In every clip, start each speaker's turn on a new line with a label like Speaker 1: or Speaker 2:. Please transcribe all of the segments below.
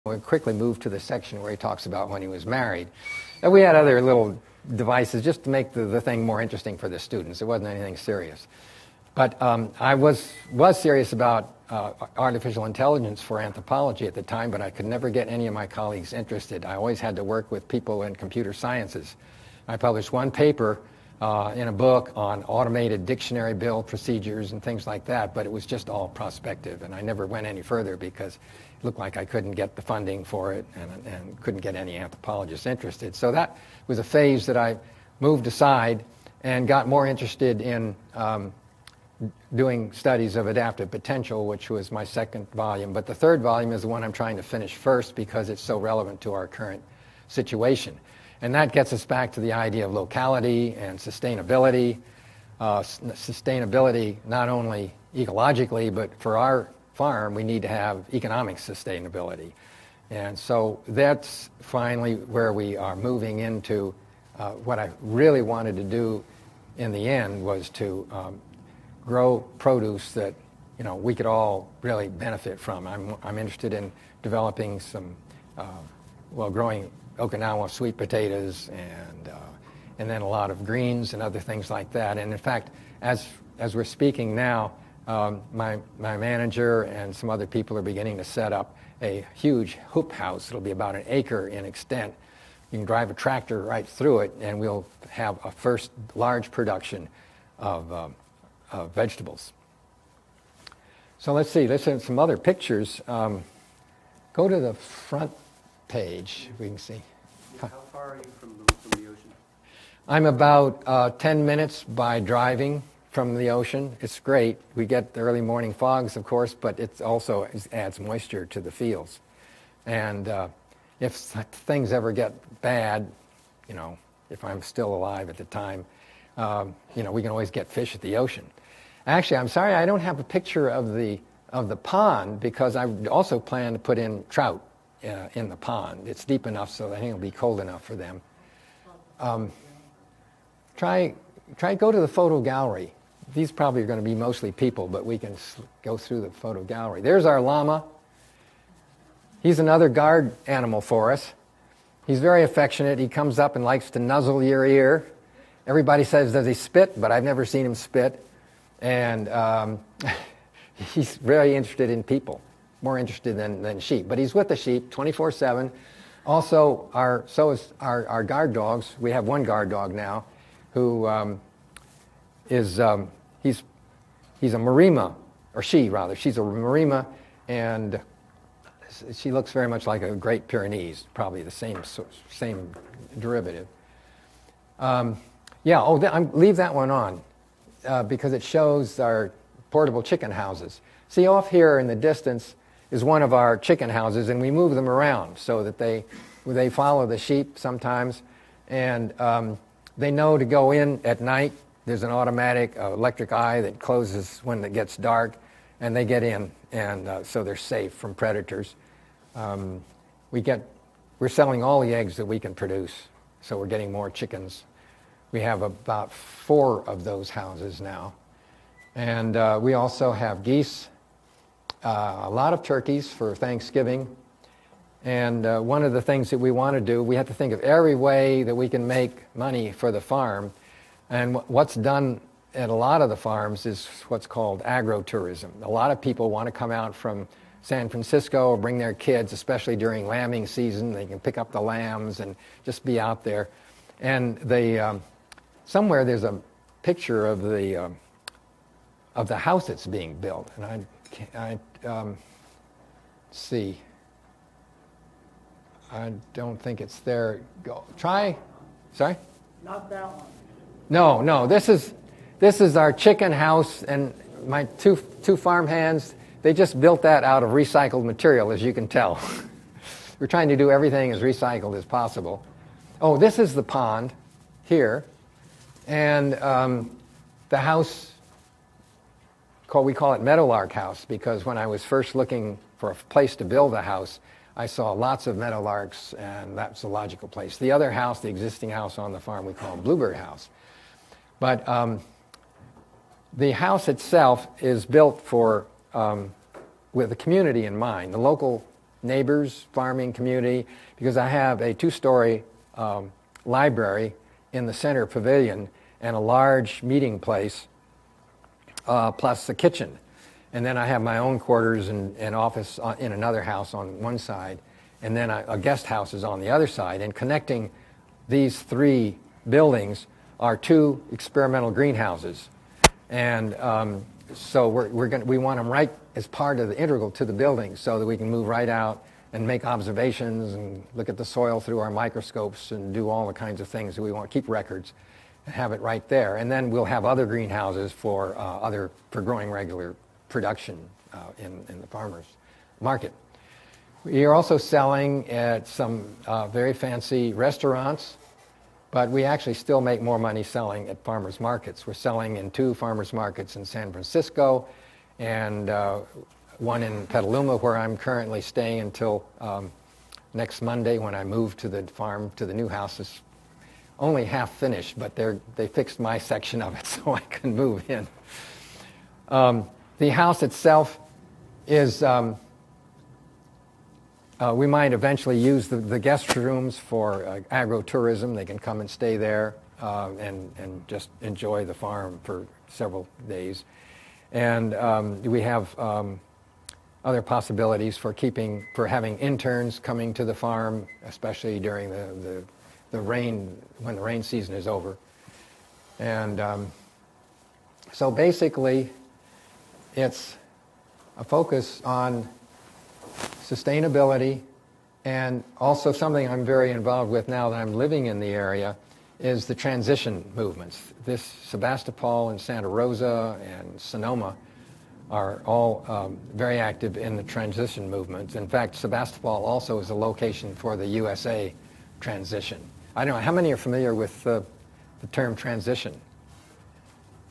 Speaker 1: We quickly moved to the section where he talks about when he was married. And we had other little devices just to make the thing more interesting for the students. It wasn't anything serious. But I was serious about artificial intelligence for anthropology at the time, but I could never get any of my colleagues interested. I always had to work with people in computer sciences. I published one paper in a book on automated dictionary build procedures and things like that, but it was just all prospective, and I never went any further because it looked like I couldn't get the funding for it and couldn't get any anthropologists interested. So that was a phase that I moved aside and got more interested in doing studies of adaptive potential, which was my second volume. But the third volume is the one I'm trying to finish first because it's so relevant to our current situation. And that gets us back to the idea of locality and sustainability. Sustainability not only ecologically, but for our farm, we need to have economic sustainability. And so that's finally where we are moving into what I really wanted to do in the end was to grow produce that we could all really benefit from. I'm interested in developing some, growing Okinawa sweet potatoes and then a lot of greens and other things like that. And in fact, as we're speaking now, my manager and some other people are beginning to set up a huge hoop house. It'll be about an acre in extent. You can drive a tractor right through it, and we'll have a first large production of vegetables. So let's see. Let's have some other pictures. Go to the front page. We can see.
Speaker 2: How far are you from the ocean?
Speaker 1: I'm about 10 minutes by driving from the ocean. It's great. We get the early morning fogs, of course, but it also adds moisture to the fields. And if things ever get bad, if I'm still alive at the time, we can always get fish at the ocean. Actually, I'm sorry I don't have a picture of the pond because I also plan to put in trout in the pond. It's deep enough so I think it'll be cold enough for them. Try go to the photo gallery. These probably are going to be mostly people, but we can go through the photo gallery. There's our llama. He's another guard animal for us. He's very affectionate. He comes up and likes to nuzzle your ear. Everybody says, does he spit? But I've never seen him spit. And he's very interested in people, more interested than sheep. But he's with the sheep 24/7. Also, so is our guard dogs. We have one guard dog now who he's a Marima, or she rather. She's a Marima, and she looks very much like a Great Pyrenees, probably the same derivative. Leave that one on because it shows our portable chicken houses. See, off here in the distance is one of our chicken houses, and we move them around so that they follow the sheep sometimes, and they know to go in at night. There's an automatic electric eye that closes when it gets dark, and they get in, and so they're safe from predators. We're selling all the eggs that we can produce, so we're getting more chickens. We have about 4 of those houses now. And we also have geese, a lot of turkeys for Thanksgiving. And one of the things that we want to do, we have to think of every way that we can make money for the farm. And what's done at a lot of the farms is what's called agro-tourism. A lot of people want to come out from San Francisco or bring their kids, especially during lambing season. They can pick up the lambs and just be out there. And somewhere there's a picture of the house that's being built, and I see. I don't think it's there. Try. Sorry.
Speaker 3: Not that one.
Speaker 1: No. This is our chicken house, and my two farm hands. They just built that out of recycled material, as you can tell. We're trying to do everything as recycled as possible. Oh, this is the pond here, and the house. We call it Meadowlark House because when I was first looking for a place to build a house, I saw lots of meadowlarks, and that's a logical place. The other house, the existing house on the farm, we call Bluebird House. But the house itself is built with the community in mind. The local neighbors, farming community, because I have a 2-story library in the center pavilion and a large meeting place, plus a kitchen. And then I have my own quarters and office in another house on one side, and then a guest house is on the other side. And connecting these 3 buildings are 2 experimental greenhouses. And so we want them right as part of the integral to the building so that we can move right out and make observations and look at the soil through our microscopes and do all the kinds of things that we want, keep records and have it right there. And then we'll have other greenhouses for growing regular production in the farmer's market. We are also selling at some very fancy restaurants, but we actually still make more money selling at farmers markets. We're selling in 2 farmers markets in San Francisco and one in Petaluma, where I'm currently staying until next Monday when I move to the farm, to the new house. It's only half finished, but they fixed my section of it so I can move in. The house itself is, we might eventually use the guest rooms for agro-tourism. They can come and stay there and just enjoy the farm for several days. And we have other possibilities for having interns coming to the farm, especially during the rain, when the rain season is over. And so basically, it's a focus on sustainability, and also something I'm very involved with now that I'm living in the area is the transition movements. This Sebastopol and Santa Rosa and Sonoma are all very active in the transition movements. In fact, Sebastopol also is a location for the USA transition. I don't know, how many are familiar with the term transition?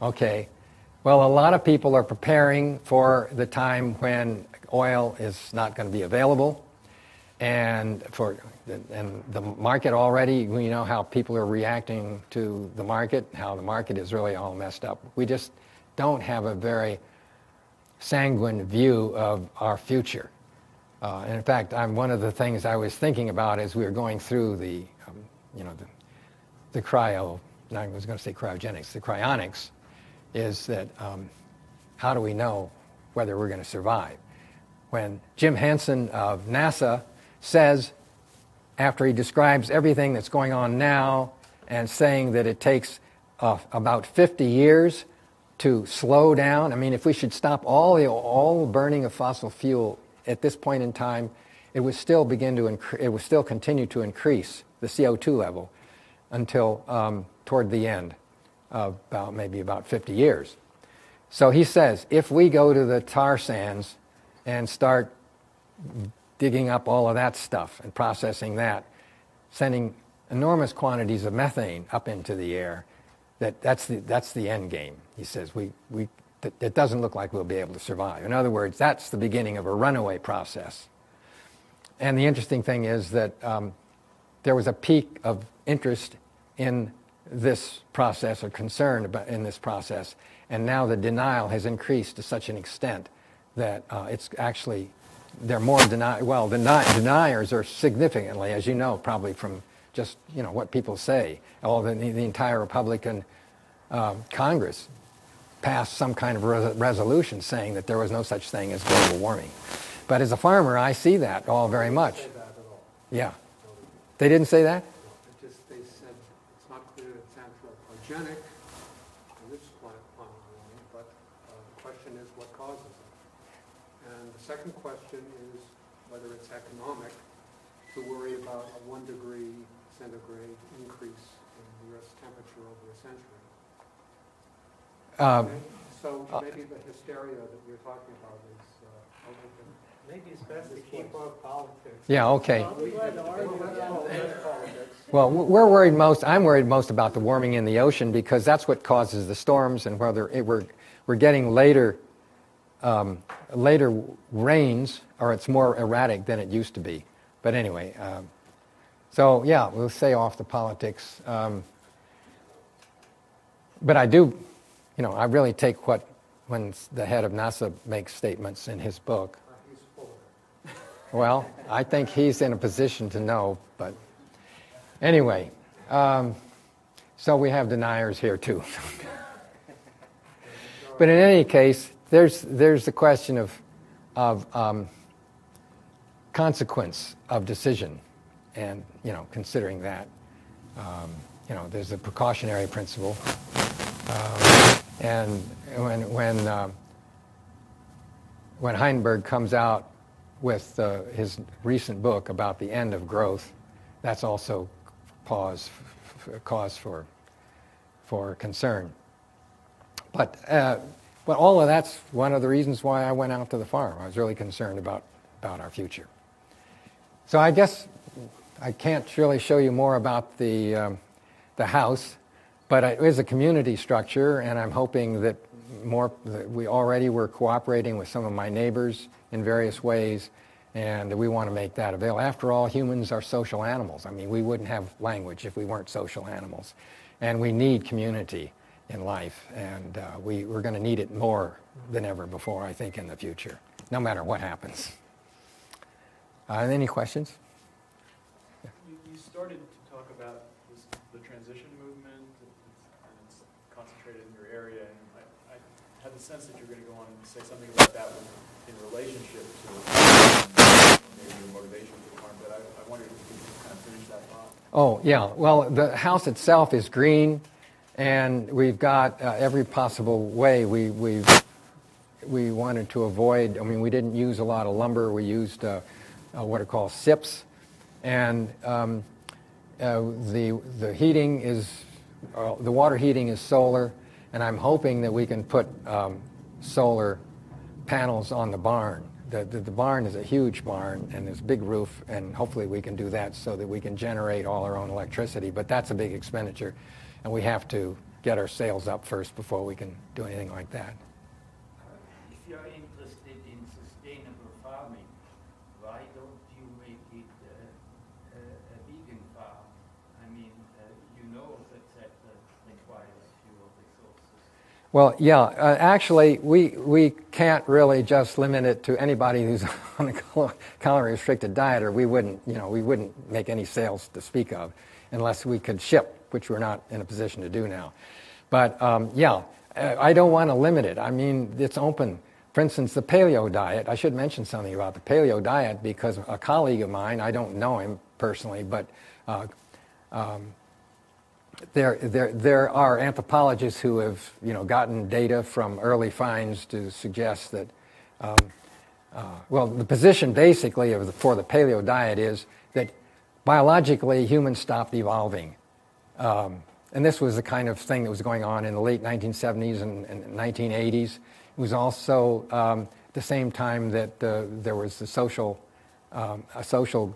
Speaker 1: Okay. Well, a lot of people are preparing for the time when oil is not going to be available, and the market already, we know how people are reacting to the market, how the market is really all messed up. We just don't have a very sanguine view of our future. And in fact, one of the things I was thinking about as we were going through the cryonics, is that how do we know whether we're going to survive? When Jim Henson of NASA says, after he describes everything that's going on now and saying that it takes about 50 years to slow down, I mean, if we should stop all burning of fossil fuel at this point in time, it would still continue to increase the CO2 level until toward the end of maybe about 50 years. So he says, if we go to the tar sands and start digging up all of that stuff and processing that, sending enormous quantities of methane up into the air, that's the end game. He says, it doesn't look like we'll be able to survive. In other words, that's the beginning of a runaway process. And the interesting thing is that there was a peak of interest in this process, or concern in this process, and now the denial has increased to such an extent that it's actually, there are more deniers are significantly, as you know, probably from just what people say. The entire Republican Congress passed some kind of resolution saying that there was no such thing as global warming. But as a farmer, I see that all very much.
Speaker 2: They didn't say that at all.
Speaker 1: Yeah. They didn't say that?
Speaker 2: They said it's not clear that it's anthropogenic, and this is climate warming, but the question is what causes it. And the second question is whether it's economic to worry about a 1 degree centigrade increase in the Earth's temperature over a century. So maybe the hysteria that you're talking about is maybe it's best to keep off politics.
Speaker 1: Yeah, okay. Well, I'm worried most about the warming in the ocean, because that's what causes the storms, and whether we're getting later rains, or it's more erratic than it used to be. But anyway, so yeah, we'll stay off the politics. But I do, I really take when the head of NASA makes statements in his book.
Speaker 2: He's full of it.
Speaker 1: Well, I think he's in a position to know, but anyway, so we have deniers here too. But in any case, there's the question of consequence of decision, and considering that, there's a precautionary principle, and when Heinberg comes out with his recent book about the end of growth, that's also cause for concern. But all of that's one of the reasons why I went out to the farm. I was really concerned about our future. So I guess I can't really show you more about the house, but it is a community structure, and I'm hoping that we already were cooperating with some of my neighbors in various ways, and we want to make that available. After all, humans are social animals. I mean, we wouldn't have language if we weren't social animals, and we need community in life, and we're going to need it more than ever before, I think, in the future, no matter what happens. Any questions?
Speaker 3: You started to talk about the transition movement, and it's concentrated in your area, and I had the sense that you're going to go on and say something about that in relationship to maybe your motivation for the farm, but I wondered if you could kind of finish that thought.
Speaker 1: Oh, yeah. Well, the house itself is green, and we've got every possible way we wanted to avoid. I mean, we didn't use a lot of lumber. We used what are called SIPs, and the heating is the water heating is solar, and I'm hoping that we can put solar panels on the barn. The barn is a huge barn, and there's a big roof, and hopefully we can do that so that we can generate all our own electricity. But that's a big expenditure, and we have to get our sales up first before we can do anything like that.
Speaker 4: If you're interested in sustainable farming, why don't you make it a vegan farm? I mean, that requires fewer resources.
Speaker 1: Well, yeah, actually, we can't really just limit it to anybody who's on a calorie-restricted diet, or we wouldn't make any sales to speak of unless we could ship, which we're not in a position to do now. But yeah, I don't want to limit it. I mean, it's open. For instance, the Paleo Diet, I should mention something about the Paleo Diet because a colleague of mine, I don't know him personally, but there are anthropologists who have gotten data from early finds to suggest that, well, the position basically for the Paleo Diet is that biologically humans stopped evolving. And this was the kind of thing that was going on in the late 1970s and 1980s. It was also the same time that there was a social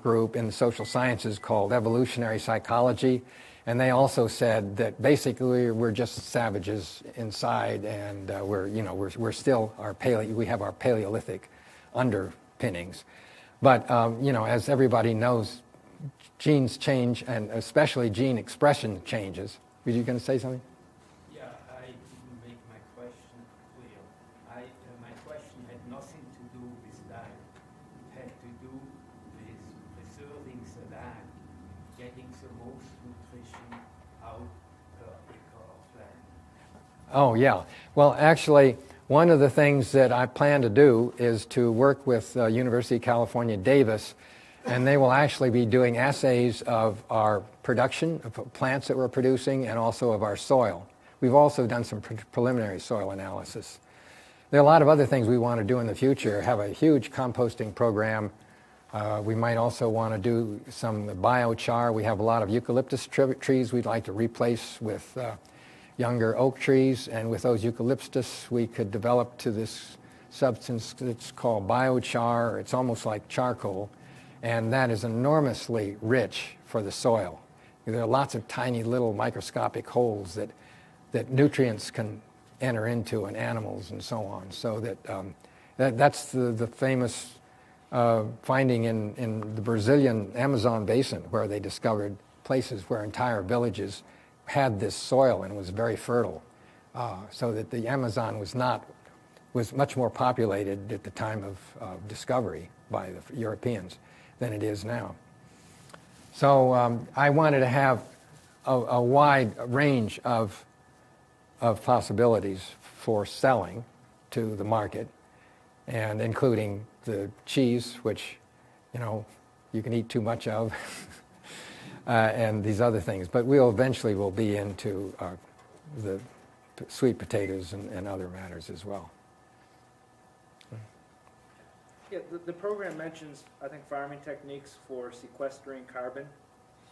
Speaker 1: group in the social sciences called evolutionary psychology, and they also said that basically we're just savages inside, and we're still we have our Paleolithic underpinnings. But as everybody knows, genes change, and especially gene expression changes. Were you going to say something?
Speaker 4: Yeah, I didn't make my question clear. My question had nothing to do with diet. It had to do with preserving the land, getting the most nutrition out per acre of land.
Speaker 1: Oh, yeah. Well, actually, one of the things that I plan to do is to work with University of California, Davis, and they will actually be doing assays of our production, of plants that we're producing, and also of our soil. We've also done some preliminary soil analysis. There are a lot of other things we want to do in the future, have a huge composting program. We might also want to do some biochar. We have a lot of eucalyptus trees we'd like to replace with younger oak trees, and with those eucalyptus we could develop to this substance that's called biochar. It's almost like charcoal, and that is enormously rich for the soil. There are lots of tiny little microscopic holes that nutrients can enter into, and animals and so on. So that's the famous finding in the Brazilian Amazon basin, where they discovered places where entire villages had this soil and was very fertile, so that the Amazon was much more populated at the time of discovery by the Europeans than it is now. So I wanted to have a wide range of possibilities for selling to the market, and including the cheese, which, you know, you can eat too much of, and these other things. But we'll eventually will be into the sweet potatoes and other matters as well.
Speaker 5: Yeah, the program mentions, I think, farming techniques for sequestering carbon.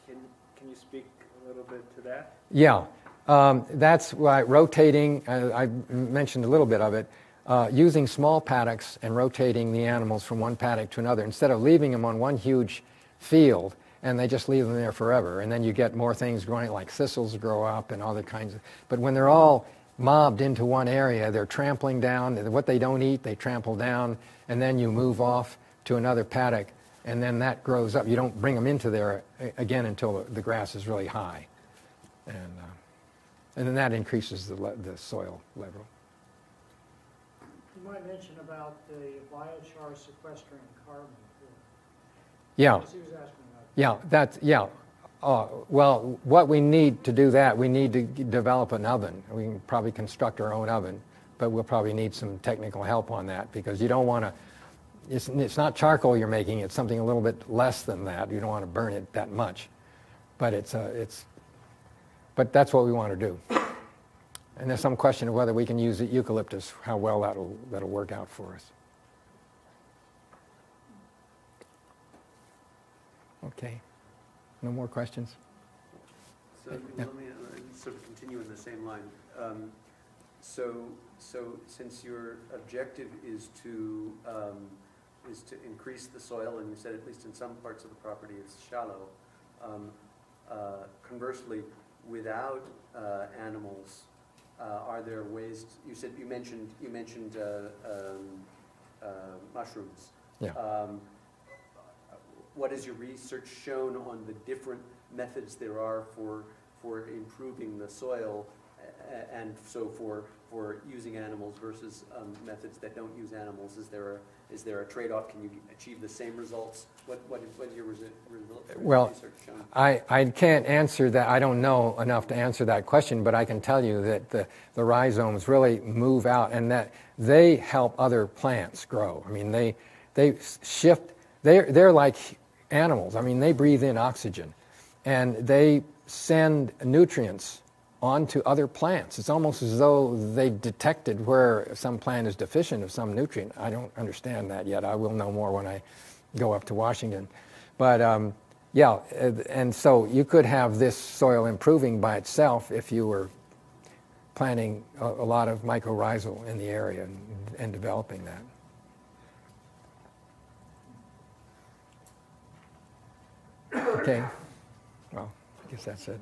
Speaker 5: Can you speak a little bit to that?
Speaker 1: Yeah, that's why rotating, I mentioned a little bit of it, using small paddocks and rotating the animals from one paddock to another, instead of leaving them on one huge field and they just leave them there forever. And then you get more things growing, like thistles grow up and other kinds of, but when they're all mobbed into one area, they're trampling down. What they don't eat, they trample down, and then you move off to another paddock, and then that grows up. You don't bring them into there again until the grass is really high. And then that increases the soil level.
Speaker 6: You might mention about the biochar sequestering carbon.
Speaker 1: Yeah.
Speaker 6: He was asking about.
Speaker 1: Yeah, that's, yeah. Well, what we need to do that, we need to develop an oven. We can probably construct our own oven, but we'll probably need some technical help on that, because you don't want to, it's not charcoal you're making, it's something a little bit less than that. You don't want to burn it that much. But but that's what we want to do. And there's some question of whether we can use eucalyptus, how well that'll work out for us. Okay. No more questions?
Speaker 7: So let me sort of continue in the same line. So since your objective is to increase the soil, and you said at least in some parts of the property it's shallow. Conversely, without animals, are there ways? You mentioned mushrooms.
Speaker 1: Yeah.
Speaker 7: What has your research shown on the different methods there are for improving the soil, and so for using animals versus methods that don't use animals? Is there a trade-off? Can you achieve the same results? What has your research shown?
Speaker 1: I can't answer that. I don't know enough to answer that question, but I can tell you that the rhizomes really move out, and that they help other plants grow. I mean, they shift. They're like animals. I mean, they breathe in oxygen, and they send nutrients onto other plants. It's almost as though they've detected where some plant is deficient of some nutrient. I don't understand that yet. I will know more when I go up to Washington. But yeah, and so you could have this soil improving by itself if you were planting a lot of mycorrhizal in the area and developing that. Okay, well, I guess that's it.